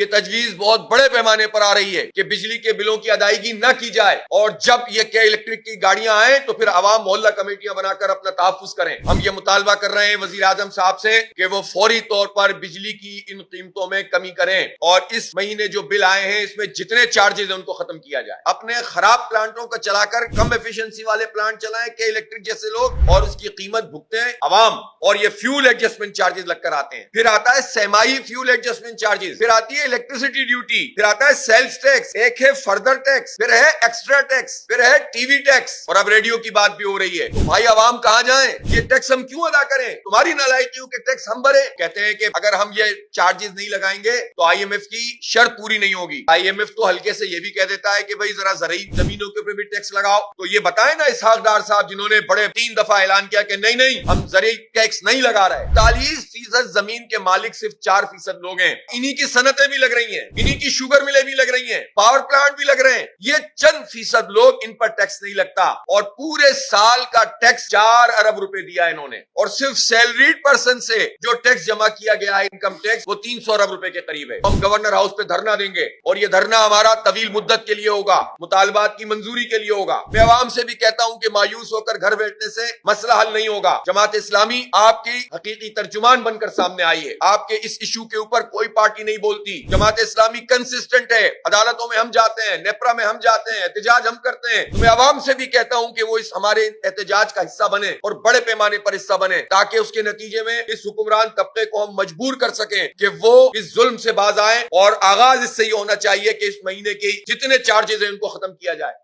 یہ تجویز بہت بڑے پیمانے پر آ رہی ہے کہ بجلی کے بلوں کی ادائیگی نہ کی جائے، اور جب یہ کہ الیکٹرک کی گاڑیاں آئیں تو پھر عوام محلہ کمیٹیاں بنا کر اپنا تحفظ کریں۔ ہم یہ مطالبہ کر رہے ہیں وزیر اعظم صاحب سے کہ وہ فوری طور پر بجلی کی ان قیمتوں میں کمی کریں، اور اس مہینے جو بل آئے ہیں اس میں جتنے چارجز ہیں ان کو ختم کیا جائے۔ اپنے خراب پلانٹوں کو چلا کر کم ایفیشنسی والے پلانٹ چلائیں کہ الیکٹرک جیسے لوگ، اور اس کی قیمت بھگتیں عوام۔ اور یہ فیول ایڈجسٹمنٹ چارجز لگ کر آتے ہیں، پھر آتا ہے سیمائی فیول ایڈجسٹمنٹ چارجز، پھر آتی ہے الیکٹریسٹی ڈیوٹی، پھر آتا ہے سیلز ٹیکس، ایک ہے فردر ٹیکس، پھر ہے ایکسٹرا ٹیکس، پھر ہے ٹی وی ٹیکس، اور اب ریڈیو کی بات بھی ہو رہی ہے۔ تو بھائی عوام کہاں جائیں؟ یہ ٹیکس ہم کیوں ادا کریں؟ تمہاری نالائقیوں کے ٹیکس ہم بھریں؟ کہتے ہیں کہ اگر ہم یہ چارجز نہیں لگائیں گے تو آئی ایم ایف کی شرط پوری نہیں ہوگی۔ آئی ایم ایف تو ہلکے سے یہ بھی کہہ دیتا ہے کہ بھائی ذرا زرعی زمینوں کے اوپر بھی ٹیکس لگاؤ۔ تو یہ بتائیں نا اسحاق ڈار صاحب، جنہوں نے بڑے 3 دفعہ اعلان کیا کہ نہیں ہم زرعی ٹیکس نہیں لگا رہے۔ 40% زمین کے مالک صرف 4% لوگ ہیں۔ انہی کی صنعتیں بھی لگ رہی ہیں، انہی کی شوگر ملیں بھی لگ رہی ہیں، پاور پلانٹ بھی لگ رہے ہیں۔ یہ چند فیصد لوگ، ان پر ٹیکس نہیں لگتا، اور پورے سال کا ٹیکس 4 ارب روپے دیا انہوں نے، اور صرف سیلریڈ پرسن سے جو ٹیکس جمع کیا گیا ہے انکم ٹیکس وہ 300 ارب روپے کے قریب ہے۔ ہم گورنر ہاؤس پہ دھرنا دیں گے، اور یہ دھرنا ہمارا طویل مدت کے لیے ہوگا، مطالبات کی منظوری کے لیے ہوگا۔ میں عوام سے بھی کہتا ہوں کہ مایوس ہو کر گھر بیٹھنے سے مسئلہ حل نہیں ہوگا۔ جماعت اسلامی آپ کی حقیقی ترجمان بن کر سامنے آئی ہے۔ آپ کے اس ایشو کے اوپر کوئی پارٹی نہیں بولتی۔ جماعت اسلامی کنسسٹنٹ ہے، عدالتوں میں ہم جاتے ہیں، نیپرا میں ہم جاتے ہیں، احتجاج ہم کرتے ہیں۔ تو میں عوام سے بھی کہتا ہوں کہ وہ اس ہمارے احتجاج کا حصہ بنے، اور بڑے پیمانے پر حصہ بنے، تاکہ اس کے نتیجے میں اس حکمران طبقے کو ہم مجبور کر سکیں کہ وہ اس ظلم سے باز آئیں، اور آغاز اس سے ہی ہونا چاہیے کہ اس مہینے کے جتنے چارجز ہیں ان کو ختم کیا جائے۔